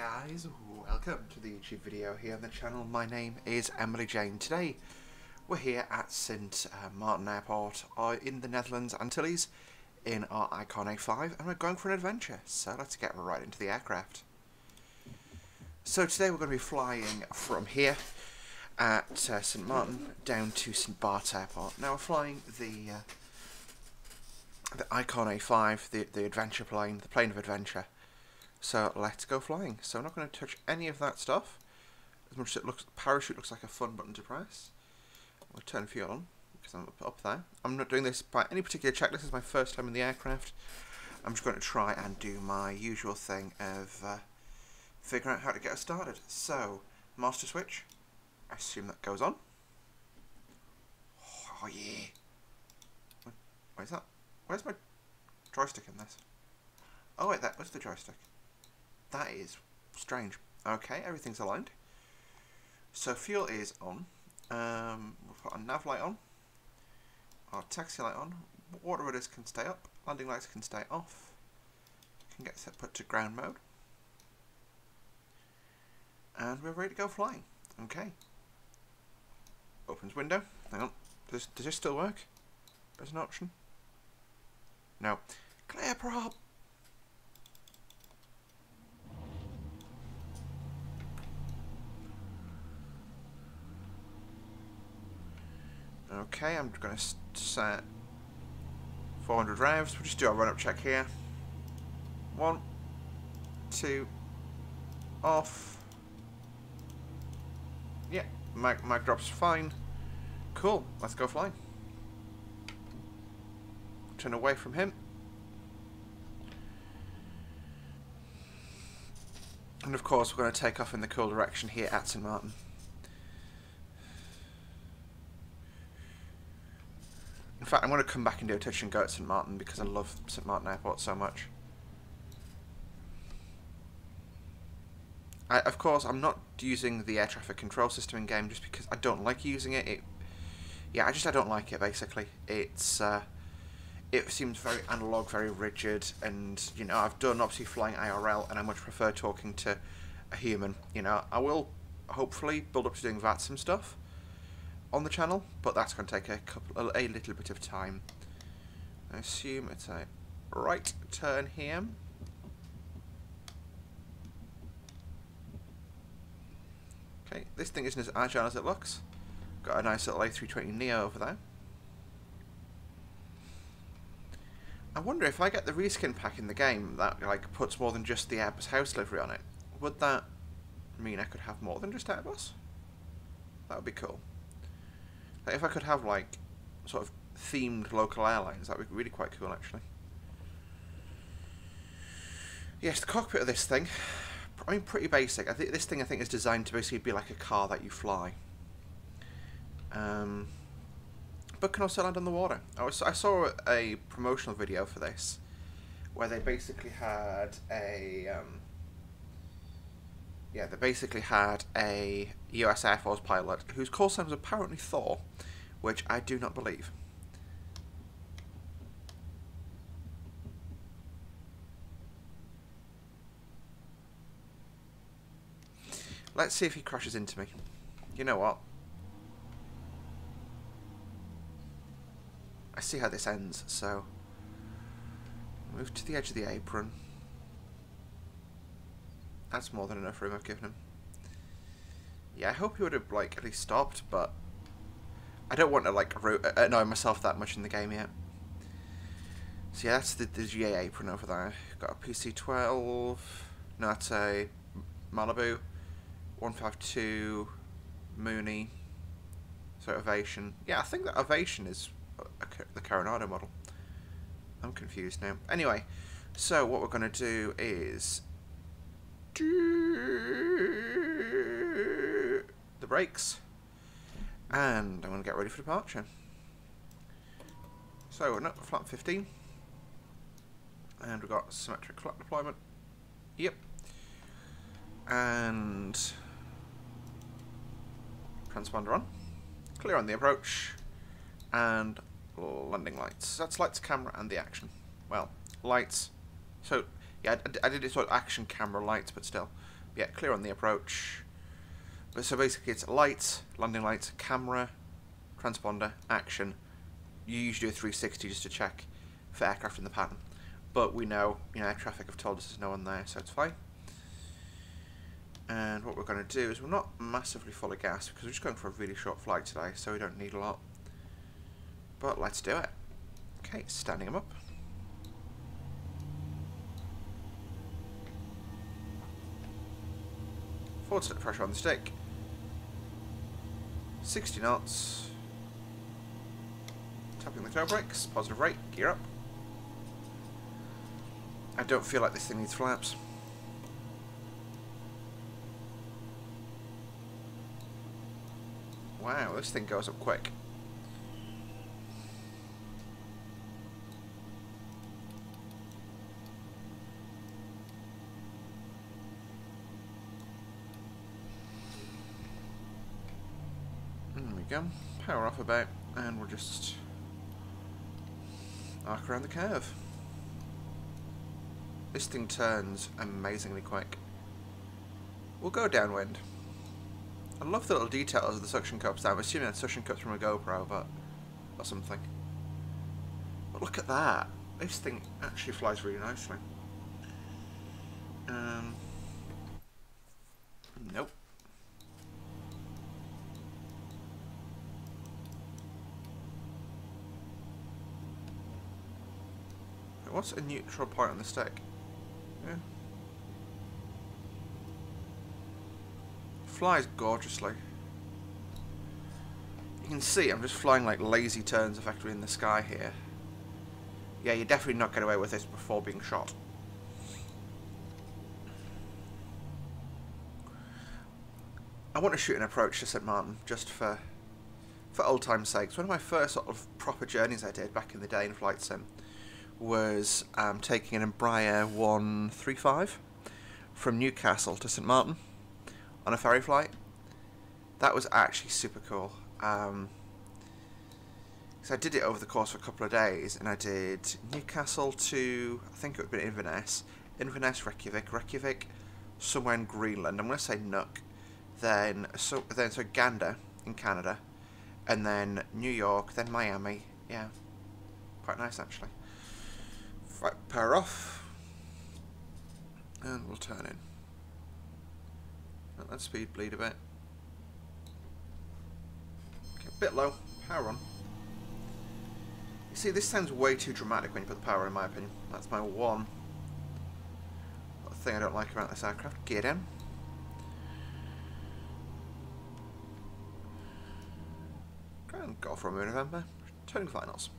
guys, welcome to the YouTube video here on the channel. My name is Emily Jane. Today we're here at St Martin Airport in the Netherlands Antilles in our Icon A5 and we're going for an adventure, so let's get right into the aircraft. So today we're going to be flying from here at St Martin down to St Baarts Airport. Now we're flying the Icon A5, the adventure plane, the plane of adventure. So let's go flying. So I'm not going to touch any of that stuff. As much as it looks, parachute looks like a fun button to press. We'll turn fuel on because I'm up there. I'm not doing this by any particular check. This is my first time in the aircraft. I'm just going to try and do my usual thing of figuring out how to get us started. So master switch. I assume that goes on. Oh yeah. What is that? Where's my joystick in this? Oh wait, that was the joystick. That is strange. Okay, everything's aligned. So fuel is on. We'll put our nav light on. Our taxi light on. Water rudders can stay up. Landing lights can stay off. Can get set put to ground mode. And we're ready to go flying. Okay. Opens window. Hang on. Does this still work? There's an option. No. Clear prop. Okay, I'm going to set 400 revs. We'll just do our run-up check here. 1, 2, off. Yeah, mag drop's fine. Cool, let's go flying. Turn away from him. And of course, we're going to take off in the cool direction here at St Martin. In fact, I'm going to come back and do a touch and go at St Martin because I love St Martin Airport so much. Of course, I'm not using the air traffic control system in game just because I don't like using it. I don't like it basically. It seems very analog, very rigid, and you know, I've done obviously flying IRL, and I much prefer talking to a human. You know, I will hopefully build up to doing VATSIM stuff on the channel, but that's going to take a little bit of time. I assume it's a right turn here. Okay, this thing isn't as agile as it looks. Got a nice little A320neo over there. I wonder if I get the reskin pack in the game that like puts more than just the Airbus house livery on it, would that mean I could have more than just Airbus? That would be cool. Like if I could have like sort of themed local airlines, that would be really quite cool actually. Yes, the cockpit of this thing, I mean pretty basic. This thing I think is designed to basically be like a car that you fly. But can also land on the water. I saw a promotional video for this where they basically had a US Air Force pilot whose call sign was apparently Thor, which I do not believe. Let's see if he crashes into me. You know what? I see how this ends, so move to the edge of the apron. That's more than enough room I've given him. Yeah, I hope he would have like at least stopped, but I don't want to like annoy myself that much in the game yet. So yeah, that's the GA apron over there. Got a PC-12. No, that's a Malibu 152 Mooney. So Ovation. Yeah, I think that Ovation is the Coronado model. I'm confused now. Anyway, so what we're going to do is do the brakes, and I'm going to get ready for departure. So we're up flap 15, and we've got symmetric flap deployment. Yep, and transponder on, clear on the approach, and landing lights. That's lights, camera, and the action. Well, lights. So yeah, I did it sort of action, camera, lights, but still. Yeah, clear on the approach. But so basically it's lights, landing lights, camera, transponder, action. You usually do a 360 just to check for aircraft in the pattern. But we know, air traffic have told us there's no one there, so it's fine. And what we're going to do is we're not massively full of gas because we're just going for a really short flight today, so we don't need a lot. But let's do it. Okay, standing them up. Forward slip pressure on the stick. 60 knots. Tapping the toe brakes. Positive rate. Gear up. I don't feel like this thing needs flaps. Wow, this thing goes up quick. There we go. Power off a bit, and we'll just arc around the curve. This thing turns amazingly quick. We'll go downwind. I love the little details of the suction cups. I'm assuming that's suction cups from a GoPro, but or something. But look at that. This thing actually flies really nicely. Nope. What's a neutral point on the stick? Yeah. Flies gorgeously. You can see I'm just flying like lazy turns effectively in the sky here. Yeah, you definitely not get away with this before being shot. I want to shoot an approach to St. Martin just for old time's sakes. One of my first sort of proper journeys I did back in the day in flight sim was taking an Embraer 135 from Newcastle to St. Martin on a ferry flight. That was actually super cool. So I did it over the course of a couple of days, and I did Newcastle to, I think it would have been Inverness, Reykjavik, somewhere in Greenland. I'm going to say Nuuk. Then Gander in Canada, and then New York, then Miami. Yeah, quite nice actually. Right, power off, and we'll turn in. Let that speed bleed a bit. Okay, a bit low. Power on. You see, this sounds way too dramatic when you put the power on, in my opinion. That's my one thing I don't like about this aircraft. Gear down. And go for a November. Turning finals.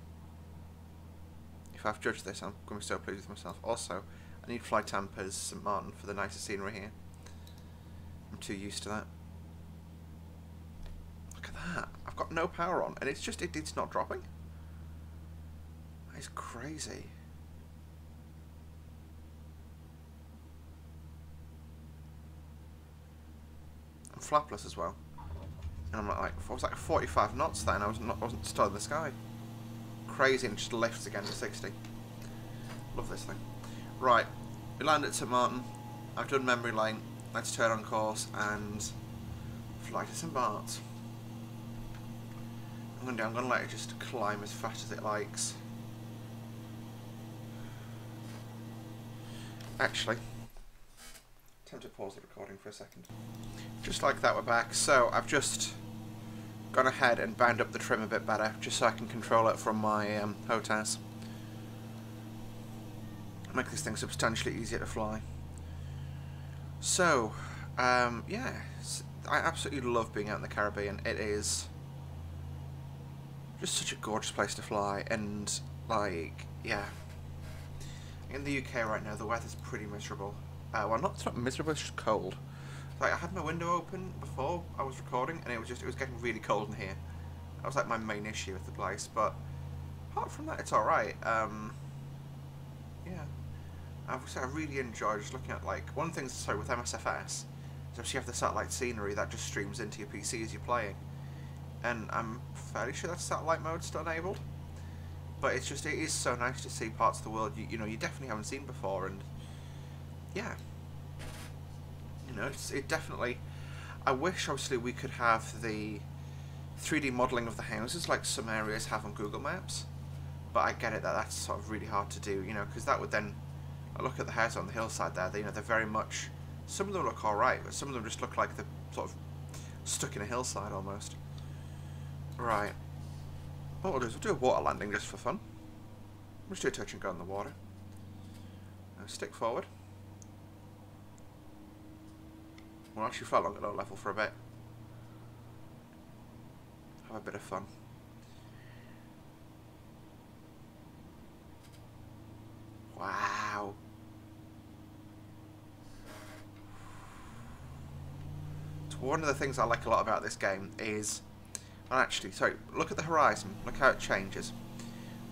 If I've judged this, I'm going to be so pleased with myself. Also, I need fly tampers St. Martin for the nicer scenery here. I'm too used to that. Look at that. I've got no power on, and it's just, it's not dropping. That is crazy. I'm flapless as well. And I'm like, I was like 45 knots then, I wasn't still in the sky. Crazy, and it just lifts again to 60. Love this thing. Right, we landed at St. Martin. I've done memory lane. Let's turn on course and fly to St. Baarts. I'm gonna let it just climb as fast as it likes. Actually, time to pause the recording for a second. Just like that, we're back. So I've just gone ahead and bound up the trim a bit better, just so I can control it from my HOTAS. Make this thing substantially easier to fly. So, yeah, I absolutely love being out in the Caribbean. It is just such a gorgeous place to fly, and like, yeah. In the UK right now, the weather's pretty miserable. Well, it's not miserable, it's just cold. Like, I had my window open before I was recording, and it was getting really cold in here. That was like my main issue with the place, but apart from that, it's alright. Yeah. I really enjoy just looking at, like, one thing, sorry, with MSFS, is if you have the satellite scenery that just streams into your PC as you're playing. And I'm fairly sure that satellite mode's still enabled. But it's just, it is so nice to see parts of the world you know, you definitely haven't seen before, and yeah. know, it definitely... I wish, obviously, we could have the 3D modelling of the houses like some areas have on Google Maps. But I get it that that's sort of really hard to do, you know, because that would then... I look at the houses on the hillside there, you know, they're very much... Some of them look alright, but some of them just look like they're sort of stuck in a hillside almost. Right. What we'll do is we'll do a water landing just for fun. We'll just do a touch and go in the water. Now stick forward. We'll actually fly along at low level for a bit. Have a bit of fun. Wow. It's one of the things I like a lot about this game is... Well, actually, sorry, look at the horizon. Look how it changes.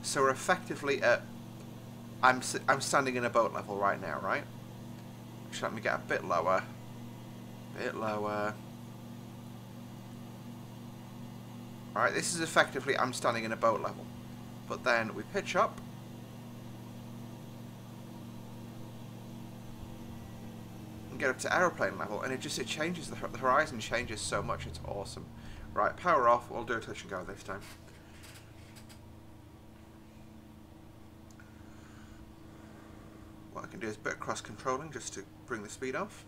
So we're effectively at... I'm standing in a boat level right now, right? Which let me get a bit lower. Bit lower. Alright, this is effectively I'm standing in a boat level. But then we pitch up. And get up to aeroplane level, and it changes, the horizon changes so much, it's awesome. Right, power off, we'll do a touch and go this time. What I can do is a bit of cross controlling just to bring the speed off.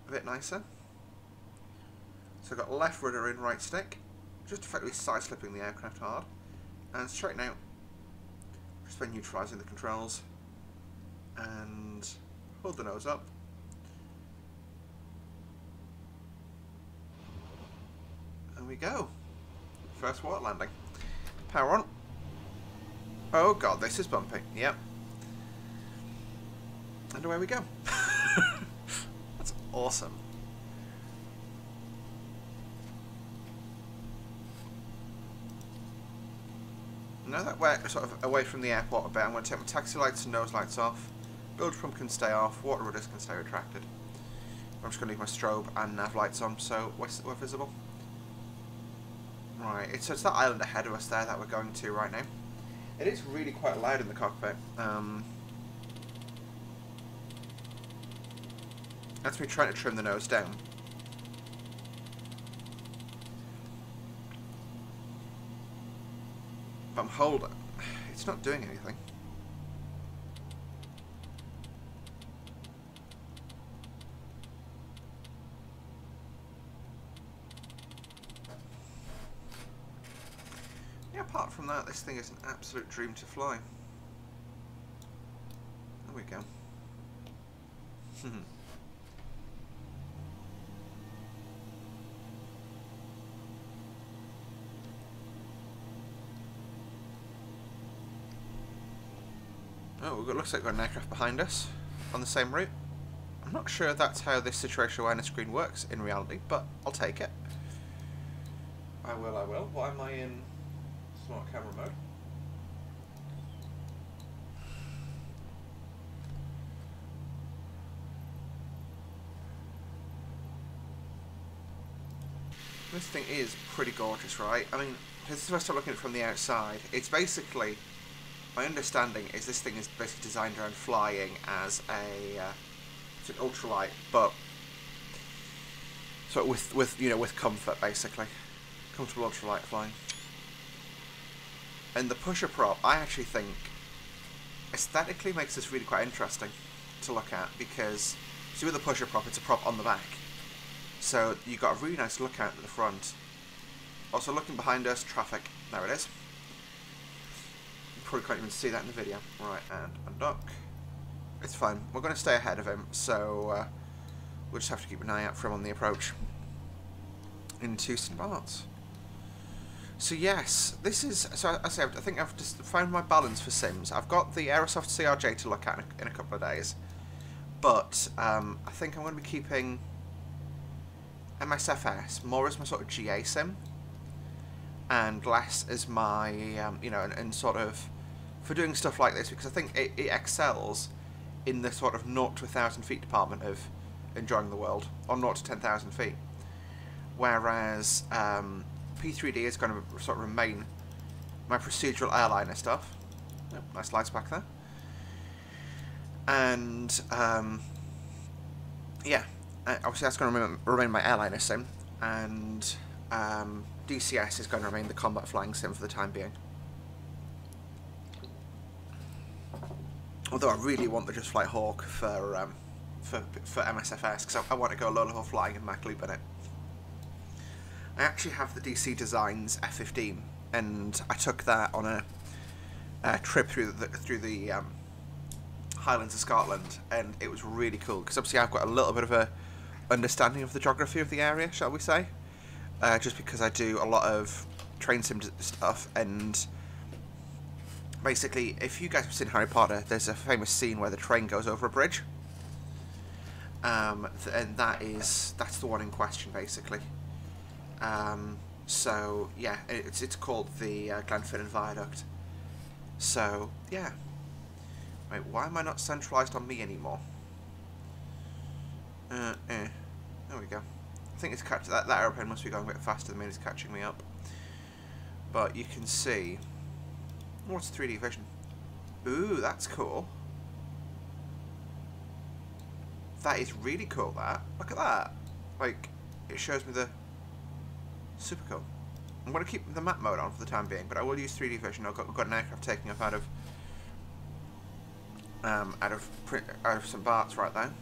A bit nicer. So I've got left rudder in, right stick, just effectively side slipping the aircraft hard. And straighten out, just by neutralising the controls. And hold the nose up. There we go. First water landing. Power on. Oh god, this is bumpy. Yep. And away we go. That's awesome. Now that we're sort of away from the airport a bit, I'm going to take my taxi lights and nose lights off. Bilge pump can stay off. Water rudders can stay retracted. I'm just going to leave my strobe and nav lights on so we're visible. Right, so it's that island ahead of us there that we're going to right now. It is really quite loud in the cockpit. That's me trying to trim the nose down. But I'm holding. It's not doing anything. Yeah, apart from that, this thing is an absolute dream to fly. There we go. Oh, it looks like we've got an aircraft behind us on the same route. I'm not sure that's how this situation awareness screen works in reality, but I'll take it. I will, I will. Why am I in smart camera mode? This thing is pretty gorgeous, right? I mean, this is the first time looking at it from the outside. It's basically... My understanding is this thing is basically designed around flying as it's an ultralight, but so with comfort basically, comfortable ultralight flying. And the pusher prop, I actually think aesthetically makes this really quite interesting to look at because see with the pusher prop, it's a prop on the back, so you got a really nice look out at the front. Also looking behind us, traffic. There it is. Probably can't even see that in the video. Right, and undock. It's fine. We're going to stay ahead of him, so we'll just have to keep an eye out for him on the approach into St. Baarts. So yes, this is... So I think I've just found my balance for Sims. I've got the Aerosoft CRJ to look at in a couple of days, but I think I'm going to be keeping MSFS more as my sort of GA sim, and less as my, you know, and sort of for doing stuff like this, because I think it excels in the sort of 0 to 1,000 feet department of enjoying the world, or 0 to 10,000 feet. Whereas P3D is going to sort of remain my procedural airliner stuff. Yep, nice lights back there. And yeah, obviously that's going to remain my airliner sim, and DCS is going to remain the combat flying sim for the time being. Although I really want the Just Flight Hawk for MSFS, because I want to go low level flying and Mac Loop in it. I actually have the DC Designs F-15, and I took that on a trip through the Highlands of Scotland, and it was really cool, because obviously I've got a little bit of a understanding of the geography of the area, shall we say, just because I do a lot of train sim stuff. And basically, if you guys have seen Harry Potter, there's a famous scene where the train goes over a bridge, and that's the one in question, basically. So yeah, it's called the Glenfinnan Viaduct. So yeah. Wait, why am I not centralised on me anymore? There we go. I think it's that aeroplane must be going a bit faster than me. It's catching me up. But you can see. What's 3D vision? Ooh, that's cool. That is really cool. That, look at that. Like, it shows me the. Super cool. I'm going to keep the map mode on for the time being, but I will use 3D vision. I've got an aircraft taking off out of St Baarts right there.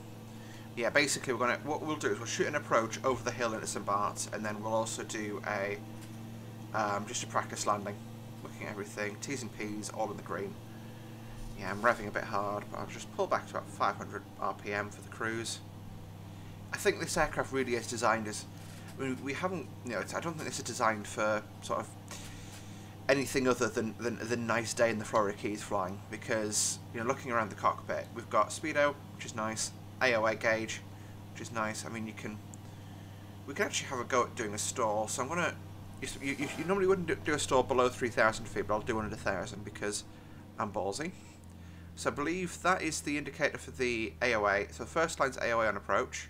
Yeah, basically what we'll do is we'll shoot an approach over the hill into St Baarts, and then we'll also do a just a practice landing, looking at everything, T's and P's all in the green. Yeah, I'm revving a bit hard, but I'll just pull back to about 500 RPM for the cruise. I think this aircraft really is designed as, I mean, we haven't, you know, I don't think this is designed for sort of anything other than the nice day in the Florida Keys flying, because, you know, looking around the cockpit, we've got speedo, which is nice, AOA gauge, which is nice. I mean, we can actually have a go at doing a stall. So I'm gonna, you normally wouldn't do a stall below 3,000 feet, but I'll do one at 1,000 because I'm ballsy. So I believe that is the indicator for the AOA. So the first line's AOA on approach,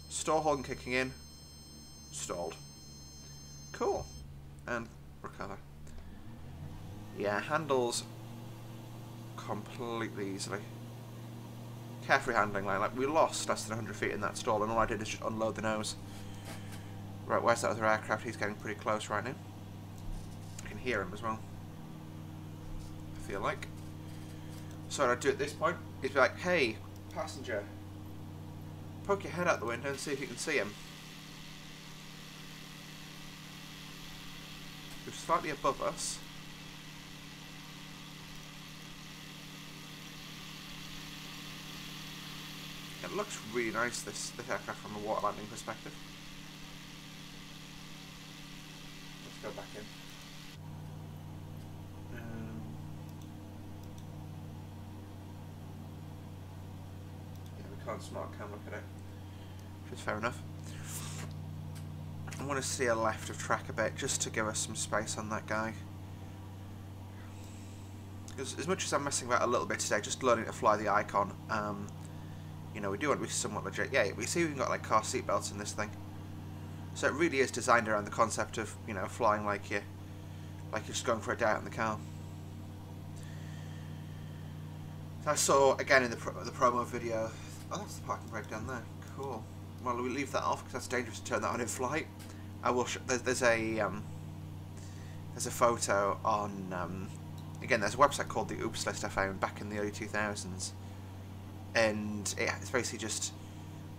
stall horn kicking in, stalled. Cool, and recover. Yeah, handles completely easily. Carefree handling line. Like, we lost less than 100 feet in that stall, and all I did is just unload the nose. Right, where's that other aircraft? He's getting pretty close right now. I can hear him as well, I feel like. So what I'd do at this point is be like, hey, passenger, poke your head out the window and see if you can see him. He's slightly above us. It looks really nice, this aircraft from a water landing perspective. Let's go back in. Yeah, we can't smart cam look at it, which is fair enough. I want to see a left of track a bit, just to give us some space on that guy. Because as much as I'm messing about a little bit today, just learning to fly the Icon, you know, we do want to be somewhat legit. Yeah, we see we've got like car seat belts in this thing, so it really is designed around the concept of, you know, flying like you're just going for a day out in the car. So I saw again in the promo video. Oh, that's the parking brake down there. Cool. Well, we leave that off because that's dangerous to turn that on in flight. I will. There's a photo on. Again, there's a website called the Oops List I found back in the early 2000s. And it's basically just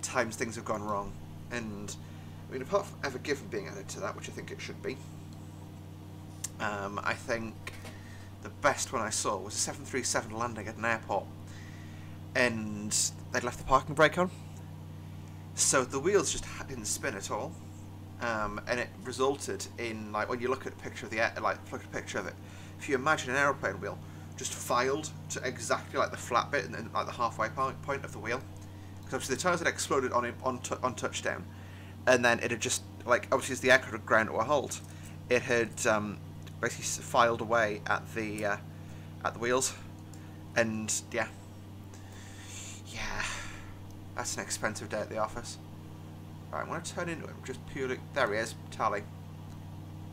times things have gone wrong. And I mean, apart from Ever Given being added to that, which I think it should be, I think the best one I saw was a 737 landing at an airport, and they'd left the parking brake on, so the wheels just didn't spin at all, and it resulted in, like, when you look at a picture of look at a picture of it, if you imagine an aeroplane wheel just filed to exactly like the flat bit and like the halfway point of the wheel, because obviously the tires had exploded on touchdown, and then it had just, like, obviously as the aircraft had ground to a halt, it had basically filed away at the wheels, and yeah, that's an expensive day at the office. Right, I'm going to turn into him just purely. There he is, Tally.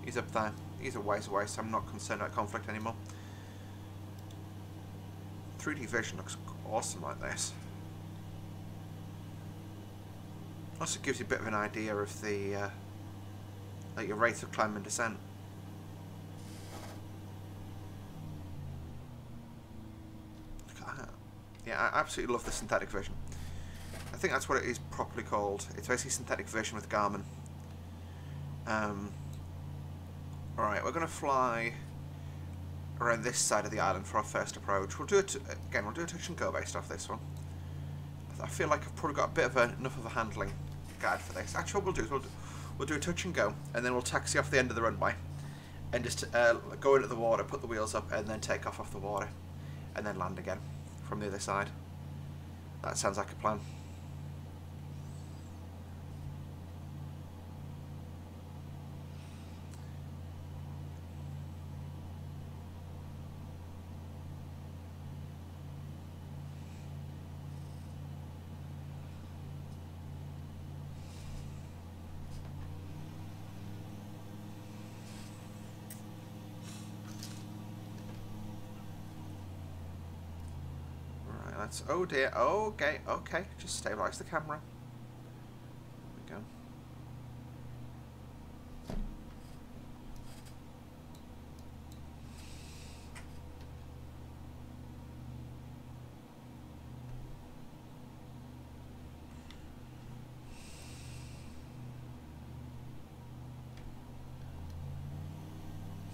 He's up there. He's a ways away, so I'm not concerned about conflict anymore. 3D vision looks awesome like this. Also gives you a bit of an idea of the like your rate of climb and descent. Look at that. Yeah, I absolutely love the synthetic vision. I think that's what it is properly called. It's basically synthetic vision with Garmin. Alright, we're going to fly around this side of the island for our first approach. We'll do it again. We'll do a touch and go based off this one. I feel like I've probably got a bit of enough of a handling guide for this. Actually, what we'll do is we'll do a touch and go, and then we'll taxi off the end of the runway, and just go into the water, put the wheels up, and then take off the water, and then land again from the other side. That sounds like a plan. That's, oh dear, oh, okay, just stabilise the camera. There we go.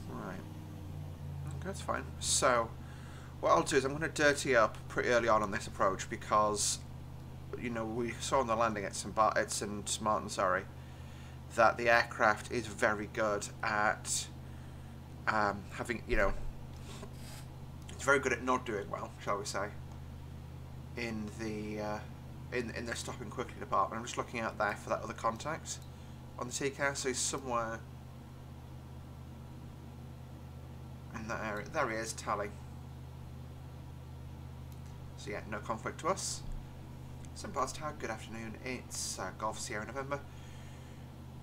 Right, okay, that's fine. So, what I'll do is I'm going to dirty up pretty early on this approach because, you know, we saw on the landing at St. Martin, sorry, that the aircraft is very good at having, you know, it's very good at not doing well, shall we say, in the in the stopping quickly department. I'm just looking out there for that other contact on the TCAS, so he's somewhere in that area. There he is, Tally. So yeah, no conflict to us. St. Baarts Tower, good afternoon. It's Golf Sierra November,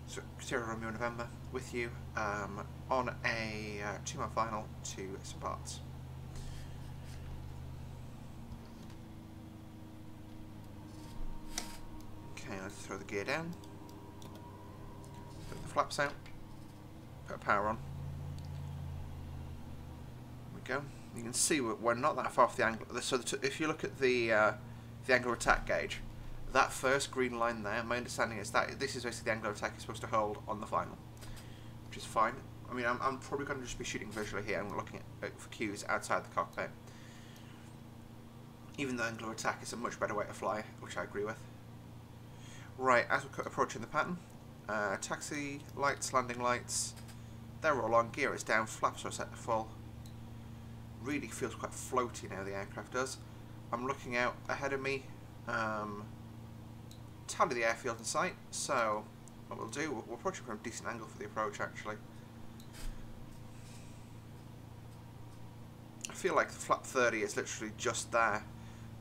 so Sierra Romeo November, with you on a 2-mile final to St. Baarts. Okay, let's throw the gear down. Put the flaps out. Put power on. There we go. You can see we're not that far off the angle. So if you look at the angle of attack gauge, that first green line there, my understanding is that this is basically the angle of attack you're supposed to hold on the final, which is fine. I mean, I'm probably going to just be shooting visually here and looking for cues outside the cockpit. Even though angle of attack is a much better way to fly, which I agree with. Right, as we're approaching the pattern, taxi lights, landing lights, they're all on, gear is down, flaps are set to full. Really feels quite floaty now, the aircraft does. I'm looking out ahead of me, tally the airfield in sight, so what we'll do, we're approaching from a decent angle for the approach actually. I feel like the flap 30 is literally just there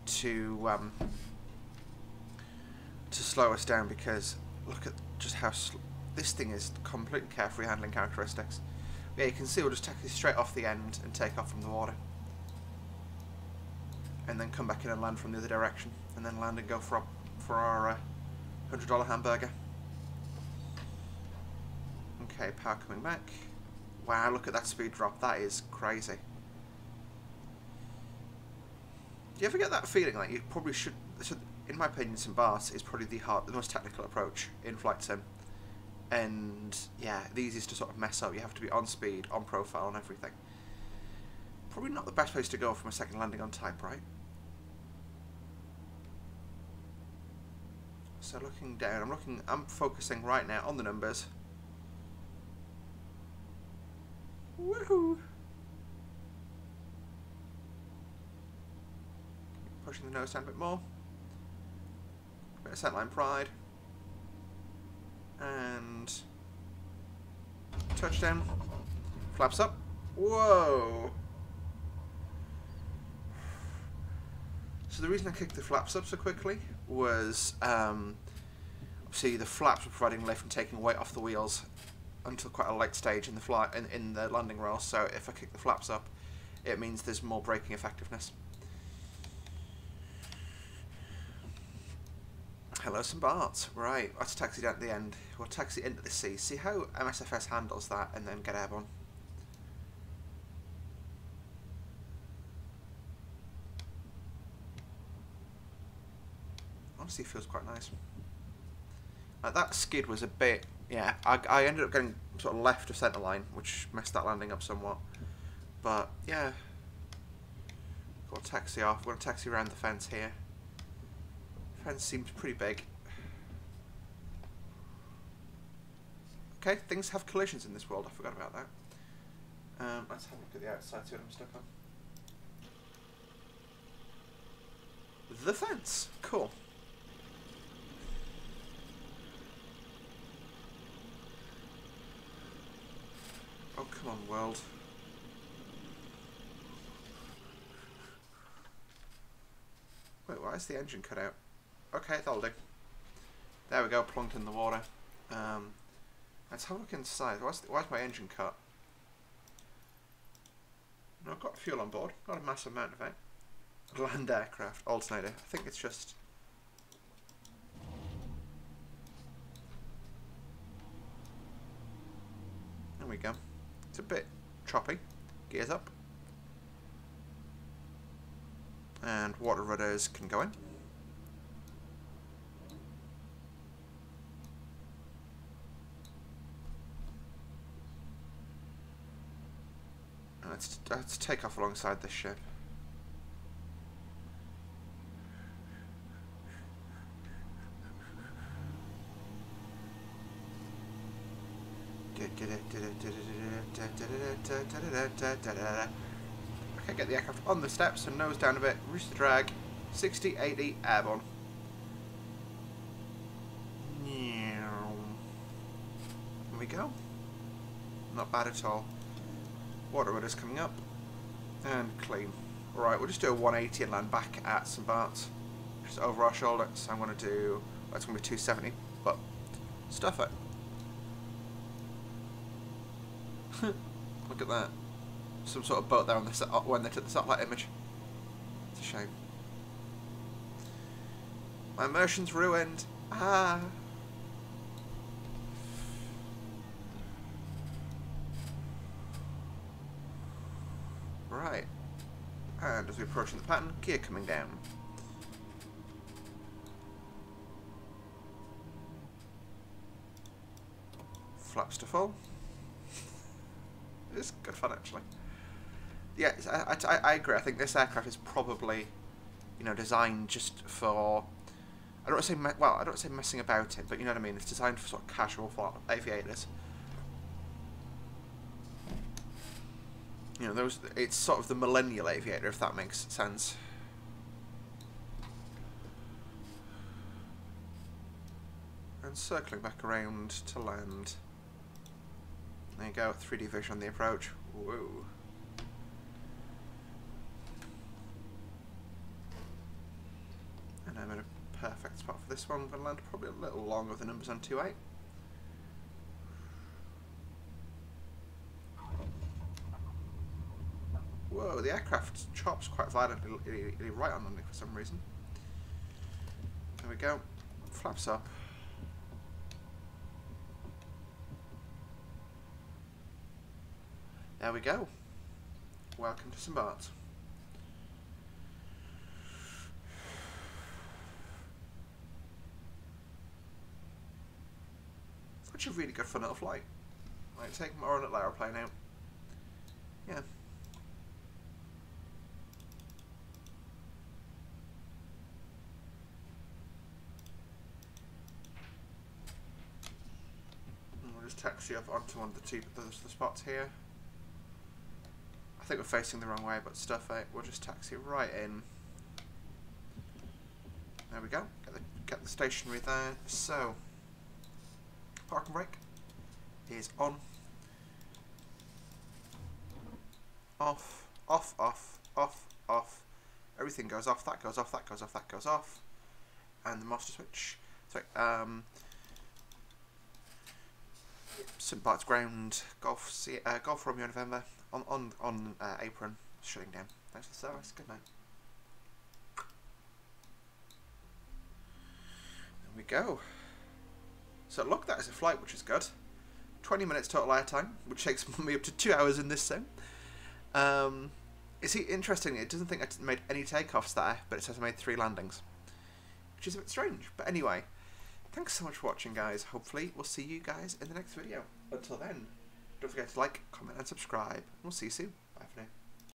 to slow us down, because look at just how this thing is completely carefree handling characteristics. Yeah, you can see we'll just taxi straight off the end and take off from the water. And then come back in and land from the other direction. And then land and go for our $100 hamburger. Okay, power coming back. Wow, look at that speed drop. That is crazy. Do you ever get that feeling like you probably should... So in my opinion, St. Baarts is probably the most technical approach in flight sim. And yeah, the easiest to sort of mess up. You have to be on speed, on profile, and everything. Probably not the best place to go from a second landing on type, right? So looking down, I'm focusing right now on the numbers. Woohoo! Pushing the nose down a bit more. A bit of centerline pride. And touchdown. Flaps up. Whoa! So the reason I kicked the flaps up so quickly was obviously the flaps were providing lift and taking weight off the wheels until quite a late stage in the flight in the landing roll. So if I kick the flaps up, it means there's more braking effectiveness. Hello, some Baarts. Right, let's taxi down at the end. We'll taxi into the sea, see how MSFS handles that, and then get airborne. Honestly, feels quite nice. Like, that skid was a bit... Yeah, I ended up getting sort of left of centre line, which messed that landing up somewhat. But, yeah. We'll taxi off. We're going to taxi around the fence here. The fence seems pretty big. Okay, things have collisions in this world. I forgot about that. Let's have a look at the outside, see what I'm stuck on. The fence. Cool. Oh, come on, world. Wait, why is the engine cut out? Okay, that'll do. There we go, plunked in the water. Let's have a look inside. Why's my engine cut? No, I've got fuel on board. Not a massive amount of it. Land aircraft, alternator. I think it's just... There we go. It's a bit choppy. Gears up. And water rudders can go in. And let's take off alongside this ship. Okay, get the aircraft on the steps and nose down a bit, reduce the drag, 60, 80, airborne. Here we go. Not bad at all. Water rudders coming up. And clean. Right, we'll just do a 180 and land back at St. Baarts. Just over our shoulder. So I'm going to do... Well, it's going to be 270, but stuff it. Look at that. Some sort of boat there on the when they took the satellite image. It's a shame. My immersion's ruined. Ah. Right. And as we approach the pattern, gear coming down. Flaps to full. It's good fun, actually. Yeah, I agree. I think this aircraft is probably, you know, designed just for... I don't want to say I don't want to say messing about it, but you know what I mean. It's designed for sort of casual aviators. You know, it's sort of the millennial aviator, if that makes sense. And circling back around to land. There you go, 3D vision on the approach. Whoa. And I'm in a perfect spot for this one. I'm going to land probably a little long with the numbers on 2.8. Whoa, the aircraft chops quite violently right on landing for some reason. There we go. Flaps up. There we go. Welcome to St. Baarts. It's actually a really good fun little flight. Like, take my own little aeroplane out. Yeah. And we'll just taxi up onto one of the spots here. I think we're facing the wrong way, but stuff it. We'll just taxi right in. There we go. Get the stationary there. So, parking brake is on. Off, off, off, off, off. Everything goes off. That goes off. That goes off. That goes off. And the master switch. Sorry. St. Baarts ground. Golf Romeo November. On apron, shutting down. Thanks for the service. Good night. There we go. So look, that is a flight, which is good. 20 minutes total airtime, which takes me up to 2 hours in this sim. It's interesting, it doesn't think I made any takeoffs there, but it says I made 3 landings. Which is a bit strange. But anyway, thanks so much for watching, guys. Hopefully, we'll see you guys in the next video. Until then, don't forget to like, comment, and subscribe. We'll see you soon. Bye for now.